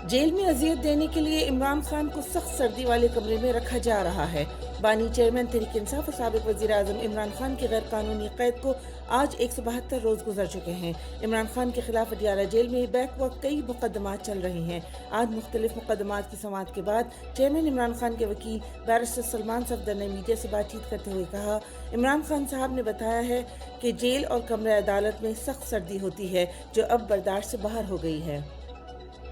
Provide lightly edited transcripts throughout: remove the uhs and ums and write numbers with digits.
Jail में अजियत देने के लिए इमरान खान को सख्त सर्दी वाले कमरे में रखा जा रहा है। बानी चेयरमैन तहरीक इंसाफ और साबिक वज़ीर आज़म इमरान खान की गैर कानूनी कैद को आज 172 रोज गुजर चुके हैं। इमरान खान के खिलाफ अडियाला जेल में बैक वक्त कई मुकदमात चल रहे हैं। आज मुख्तलिफ मुकदमात की समाअत के बाद चेयरमैन इमरान खान के वकील बैरिस्टर सलमान सफदर ने मीडिया से बातचीत करते हुए कहा, इमरान खान साहब ने बताया है कि जेल और कमरे अदालत में सख्त सर्दी होती है जो अब बर्दाश्त से बाहर हो गई है।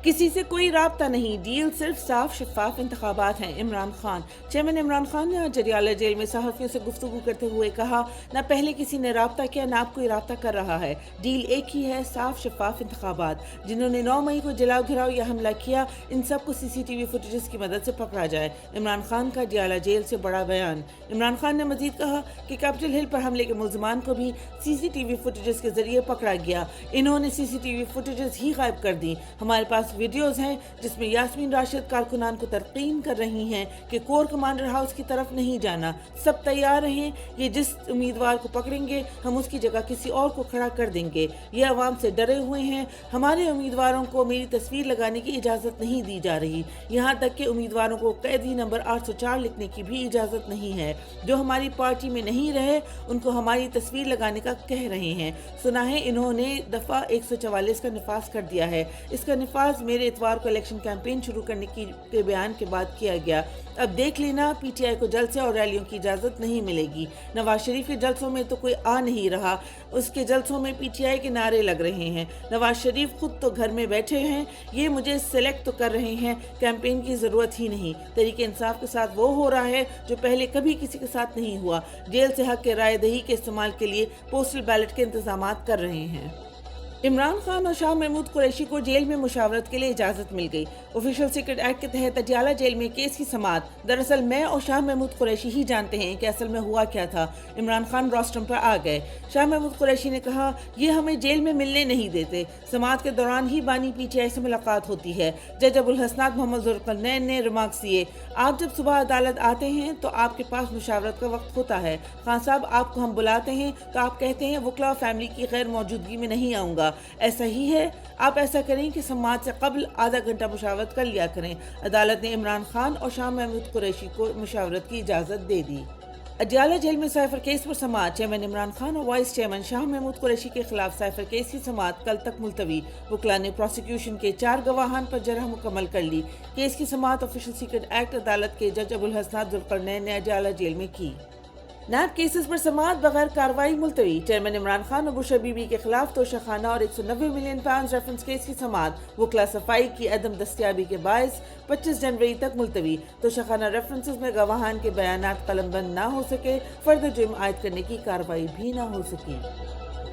किसी से कोई राब्ता नहीं, डील सिर्फ साफ शफाफ इंतखाबात हैं। इमरान खान चेयरमैन इमरान खान ने आज अडियाला जेल में सहाफ़ियों से गुफ्तगू करते हुए कहा, न पहले किसी ने राब्ता किया न अब कोई राब्ता कर रहा है। डील एक ही है, साफ शफाफ इंतखाबात। जिन्होंने 9 मई को जलाओ घिराव या हमला किया, इन सबको CCTV फुटेज की मदद से पकड़ा जाए। इमरान खान का अडियाला जेल से बड़ा बयान। इमरान खान ने मजीद कहा कि कैपिटल हिल पर हमले के मुल्ज़मान को भी CCTV फुटेज के जरिए पकड़ा गया। इन्होंने CCTV फुटेज ही गायब कर दी। हमारे पास वीडियोस हैं जिसमें यास्मीन राशिद कारकुनान को तरकीन कर रही हैं कि कोर कमांडर हाउस की तरफ नहीं जाना, सब तैयार रहें, ये जिस उम्मीदवार को पकड़ेंगे हम उसकी जगह किसी और को खड़ा कर देंगे। ये अवाम से डरे हुए हैं। हमारे उम्मीदवारों को मेरी तस्वीर लगाने की इजाज़त नहीं दी जा रही, यहाँ तक कि उम्मीदवारों को कैदी नंबर 804 लिखने की भी इजाज़त नहीं है। जो हमारी पार्टी में नहीं रहे उनको हमारी तस्वीर लगाने का कह रहे हैं। सुना है इन्होंने दफ़ा 144 का निफाज कर दिया है। इसका निफाज मेरे इतवार को इलेक्शन कैंपेन शुरू करने के बयान के बाद किया गया। अब देख लेना, PTI को जलसे और रैलियों की इजाज़त नहीं मिलेगी। नवाज शरीफ के जलसों में तो कोई आ नहीं रहा, उसके जलसों में PTI के नारे लग रहे हैं। नवाज शरीफ खुद तो घर में बैठे हैं, ये मुझे सेलेक्ट तो कर रहे हैं, कैंपेन की ज़रूरत ही नहीं। तहरीक इंसाफ के साथ वो हो रहा है जो पहले कभी किसी के साथ नहीं हुआ। जेल से हक के राय दही के इस्तेमाल के लिए पोस्टल बैलेट के इंतजाम कर रहे हैं। इमरान खान और शाह महमूद कुरैशी को जेल में मुशावरत के लिए इजाज़त मिल गई। ऑफिशियल सीक्रेट एक्ट के तहत अडियाला जेल में केस की समाअत। दरअसल मैं और शाह महमूद कुरैशी ही जानते हैं कि असल में हुआ क्या था। इमरान खान रोस्टम पर आ गए। शाह महमूद कुरैशी ने कहा, ये हमें जेल में मिलने नहीं देते। समाअत के दौरान ही बानी PTI से मुलाकात होती है। जज अबुल हसनात मोहम्मद ज़ुल्करनैन ने रिमार्क्स दिए, आप जब सुबह अदालत आते हैं तो आपके पास मुशावरत का वक्त होता है। खान साहब आपको हम बुलाते हैं तो आप कहते हैं वकला फैमिली की गैर मौजूदगी में नहीं आऊँगा। ऐसा ही है, आप ऐसा करें कि समाअत से कबल आधा घंटा मुशावरत कर लिया करें। अदालत ने इमरान खान और शाह महमूद कुरैशी को मुशावरत की इजाज़त दे दी। अडियाला जेल में साइफर केस पर समाअत। चेयरमैन इमरान खान और वाइस चेयरमैन शाह महमूद कुरैशी के खिलाफ साइफर केस की समाअत कल तक मुलतवी। वकला ने प्रोसिक्यूशन के 4 गवाहान पर जरह मुकम्मल कर ली। केस की समाअत ऑफिशियल सीक्रेट एक्ट अदालत के जज अबुल हसनात ज़ुल्करनैन ने अडियाला जेल में की। नैब केसेस पर समाअत बगैर कार्रवाई मुलतवी। चेयरमैन इमरान खान और बुशरा बीबी के खिलाफ तोशाखाना और 190 मिलियन पाउंड रेफरेंस केस की समाअत। वकला सफाई की अदम दस्तियाबी के बायस 25 जनवरी तक मुलतवी। तोशाखाना रेफरेंसेस में गवाहान के बयानात कलमबंद ना हो सके, फर्द जुर्म आयद करने की कार्रवाई भी ना हो सकी।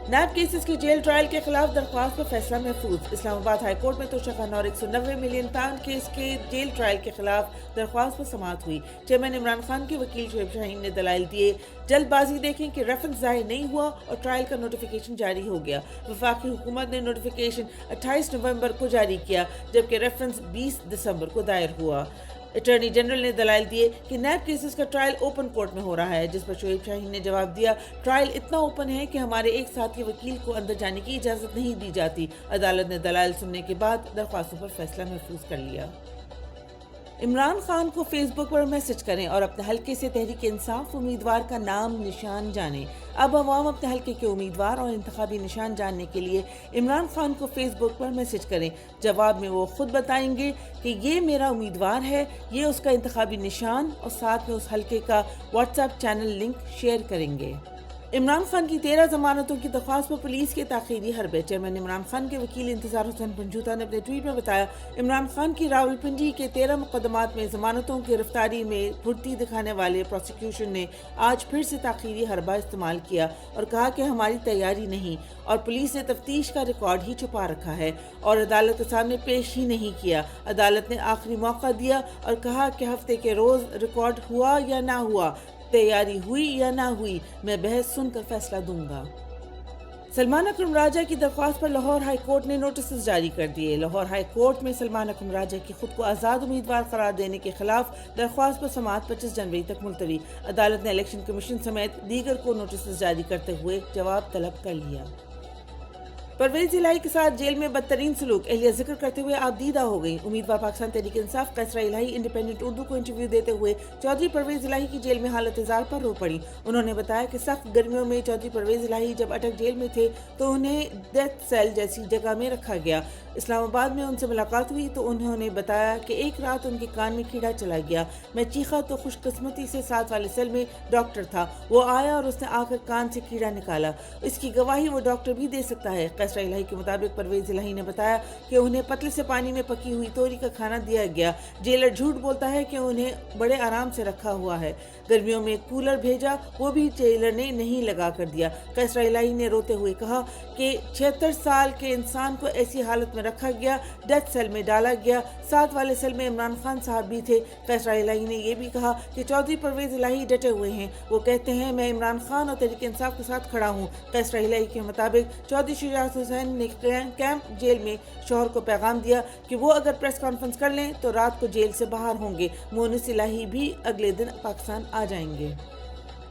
नैब केसेस के जेल ट्रायल के खिलाफ दरख्वास्त पर फैसला महफूज। इस्लामाबाद हाई कोर्ट में तोशाखाना और 190 मिलियन पाउंड केस के जेल ट्रायल के खिलाफ दरख्वास्त पर समाअत हुई। चेयरमैन इमरान खान के वकील शोएब शाहीन ने दलाइल दिए, जल्दबाजी देखें कि रेफरेंस जाहिर नहीं हुआ और ट्रायल का नोटिफिकेशन जारी हो गया। वफाकी हुकूमत ने नोटिफिकेशन 28 नवंबर को जारी किया, जबकि रेफरेंस 20 दिसंबर को दायर हुआ। अटॉर्नी जनरल ने दलाइल दिए कि नैब केसेस का ट्रायल ओपन कोर्ट में हो रहा है, जिस पर शोएब शाहीन ने जवाब दिया, ट्रायल इतना ओपन है कि हमारे एक साथी वकील को अंदर जाने की इजाज़त नहीं दी जाती। अदालत ने दलाइल सुनने के बाद दरख्वास्तों पर फैसला महफूज कर लिया। इमरान खान को फेसबुक पर मैसेज करें और अपने हल्के से तहरीक इंसाफ उम्मीदवार का नाम निशान जानें। अब अवाम अपने हल्के के उम्मीदवार और इंतखाबी निशान जानने के लिए इमरान खान को फेसबुक पर मैसेज करें। जवाब में वो खुद बताएंगे कि ये मेरा उम्मीदवार है, ये उसका इंतखाबी निशान, और साथ में उस हल्के का व्हाट्सएप चैनल लिंक शेयर करेंगे। इमरान खान की 13 जमानतों की दरख्वास्त पर पुलिस के ताखीरी हरबे। चेयरमैन इमरान खान के वकील इंतजार हुसैन पंजूता ने अपने ट्वीट में बताया, इमरान खान की रावलपिंडी के 13 मुकदमात में जमानतों की गिरफ्तारी में फुर्ती दिखाने वाले प्रोसिक्यूशन ने आज फिर से ताखीरी हरबा इस्तेमाल किया और कहा कि हमारी तैयारी नहीं और पुलिस ने तफ्तीश का रिकॉर्ड ही छुपा रखा है और अदालत के सामने पेश ही नहीं किया। अदालत ने आखिरी मौका दिया और कहा कि हफ्ते के रोज रिकॉर्ड हुआ या ना हुआ, तैयारी हुई या ना हुई, मैं बहस सुनकर फैसला दूंगा। सलमान अकरम राजा की दरख्वास्त पर लाहौर हाई कोर्ट ने नोटिस जारी कर दिए। लाहौर हाई कोर्ट में सलमान अकरम राजा की खुद को आज़ाद उम्मीदवार करार देने के खिलाफ दरख्वास्त पर समाअत 25 जनवरी तक मुलतवी। अदालत ने इलेक्शन कमीशन समेत दीगर को नोटिस जारी करते हुए जवाब तलब कर लिया। परवेज इलाही के साथ जेल में बदतरीन सलूक, एहलिया जिक्र करते हुए आप दीदा हो गई। उम्मीदवार पाकिस्तान तहरीक इंसाफ कैसरा इलाही इंडिपेंडेंट उर्दू को इंटरव्यू देते हुए चौधरी परवेज इलाही की जेल में हालत इजार पर रो पड़ी। उन्होंने बताया कि सख्त गर्मियों में चौधरी परवेज इलाही जब अटक जेल में थे तो उन्हें डेथ सेल जैसी जगह में रखा गया। इस्लामाबाद में उनसे मुलाकात हुई तो उन्होंने बताया कि एक रात उनके कान में कीड़ा चला गया। मैं चीखा तो खुशकिस्मती से साथ वाले सेल में डॉक्टर था, वो आया और उसने आकर कान से कीड़ा निकाला। इसकी गवाही वो डॉक्टर भी दे सकता है। कैसरा इलाही के मुताबिक परवेज इलाही ने बताया कि उन्हें पतले से पानी में पकी हुई तोरी का खाना दिया गया। जेलर झूठ बोलता है कि उन्हें बड़े आराम से रखा हुआ है। गर्मियों में कूलर भेजा, वो भी जेलर ने नहीं लगा कर दिया। कैसरा इलाही ने रोते हुए कहा कि 76 साल के इंसान को ऐसी हालत में रखा गया, डेथ सेल में डाला गया। साथ वाले सेल में इमरान खान साहब भी थे। कैसरा इलाही ने यह भी कहा कि चौधरी परवेज इलाही डटे हुए हैं। वो कहते हैं मैं इमरान खान और तहरीक इंसाफ के साथ खड़ा हूँ। कैसरा इलाही के मुताबिक चौधरी शुजात हुसैन ने कैंप जेल में शोहर को पैगाम दिया कि वो अगर प्रेस कॉन्फ्रेंस कर लें तो रात को जेल से बाहर होंगे। मोनिस इलाही भी अगले दिन पाकिस्तान आ जाएंगे।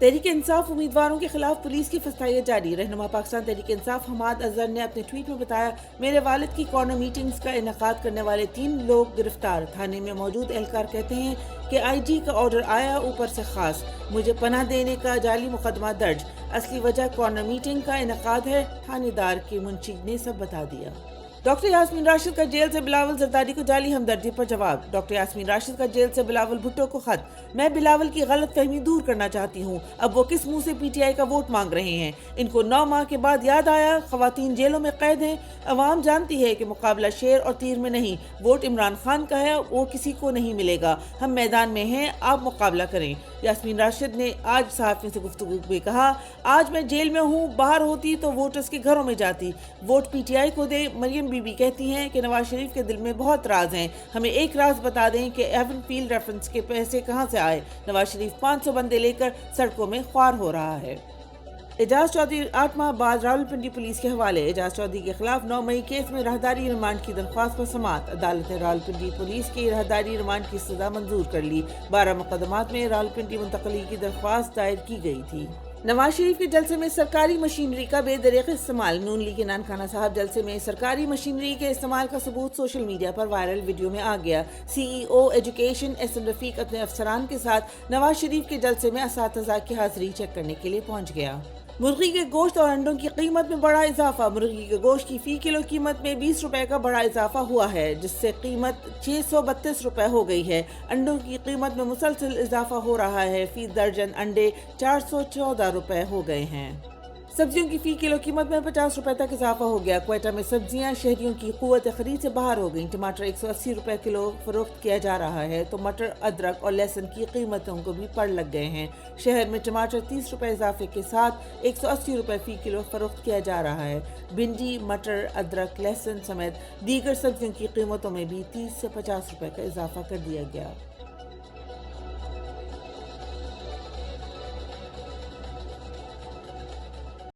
तहरीक इंसाफ उम्मीदवारों के खिलाफ पुलिस की फसाइयाँ जारी। रहनुमा पाकिस्तान तहरीक इंसाफ हमाद अजहर ने अपने ट्वीट में बताया, मेरे वालिद की कॉर्नर मीटिंग्स का इनेकाद करने वाले 3 लोग गिरफ्तार। थाने में मौजूद एहलकार कहते हैं कि आईजी का ऑर्डर आया ऊपर से खास, मुझे पनाह देने का जाली मुकदमा दर्ज। असली वजह कॉर्नर मीटिंग का इनेकाद है, थानेदार के मुंशी ने सब बता दिया। डॉक्टर यास्मीन राशिद का जेल से बिलावल जरदारी को जाली हमदर्दी पर जवाब। डॉक्टर यास्मीन राशिद का जेल से बिलावल भुट्टो को खत, मैं बिलावल की गलत फहमी दूर करना चाहती हूँ। अब वो किस मुंह से पीटीआई का वोट मांग रहे हैं? इनको 9 माह के बाद याद आया खवातीन जेलों में कैद हैं। अवाम जानती है कि मुकाबला शेर और तीर में नहीं, वोट इमरान खान का है, वो किसी को नहीं मिलेगा। हम मैदान में हैं, आप मुकाबला करें। यास्मीन राशिद ने आज सहाफ़ियों से गुफ्तगू में कहा, आज मैं जेल में हूँ, बाहर होती तो वोटर्स के घरों में जाती। वोट पीटीआई को दे। मरियम बीबी कहती हैं कि नवाज शरीफ के दिल में बहुत राज हैं, हमें एक राज बता दें कि एवन फील्ड रेफरेंस के पैसे कहां से आए। नवाज शरीफ 500 बंदे लेकर सड़कों में ख्वार हो रहा है। एजाज चौधरी 8 माह बाद रावलपिंडी पुलिस के हवाले। एजाज चौधरी के खिलाफ 9 मई केस में राहदारी रिमांड की दरख्वास्त पर समाअत। अदालत ने रावलपिंडी पुलिस की राहदारी रिमांड की सजा मंजूर कर ली। 12 मुकदमात में रावलपिंडी मुंतकली की दरख्वास्त दायर की गई थी। नवाज शरीफ के जलसे में सरकारी मशीनरी का बेदरीक इस्तेमाल। नून लीग के नानखाना साहब जलसे में सरकारी मशीनरी के इस्तेमाल का सबूत सोशल मीडिया पर वायरल वीडियो में आ गया। CEO एजुकेशन एसएम रफीक अपने अफसरान के साथ नवाज शरीफ के जलसे में असातिज़ा की हाजिरी चेक करने के लिए पहुंच गया। मुर्गी के गोश्त और अंडों की कीमत में बड़ा इजाफा। मुर्गी के गोश्त की फ़ी किलो कीमत में 20 रुपए का बड़ा इजाफा हुआ है, जिससे कीमत 632 रुपए हो गई है। अंडों की कीमत में मुसलसल इजाफा हो रहा है। फ़ी दर्जन अंडे 414 रुपए हो गए हैं। सब्जियों की फ़ी किलो कीमत में 50 रुपए तक इजाफा हो गया। क्वेटा में सब्जियां शहरियों की कुव्वत खरीद से बाहर हो गईं। टमाटर 180 रुपए किलो फरोख्त किया जा रहा है तो मटर, अदरक और लहसुन की कीमतों को भी पड़ लग गए हैं। शहर में टमाटर 30 रुपए इजाफे के साथ 180 रुपए फ़ी किलो फरोख्त किया जा रहा है। भिंडी, मटर, अदरक, लहसुन समेत दीगर सब्जियों की कीमतों में भी 30 से 50 रुपए का इजाफा कर दिया गया।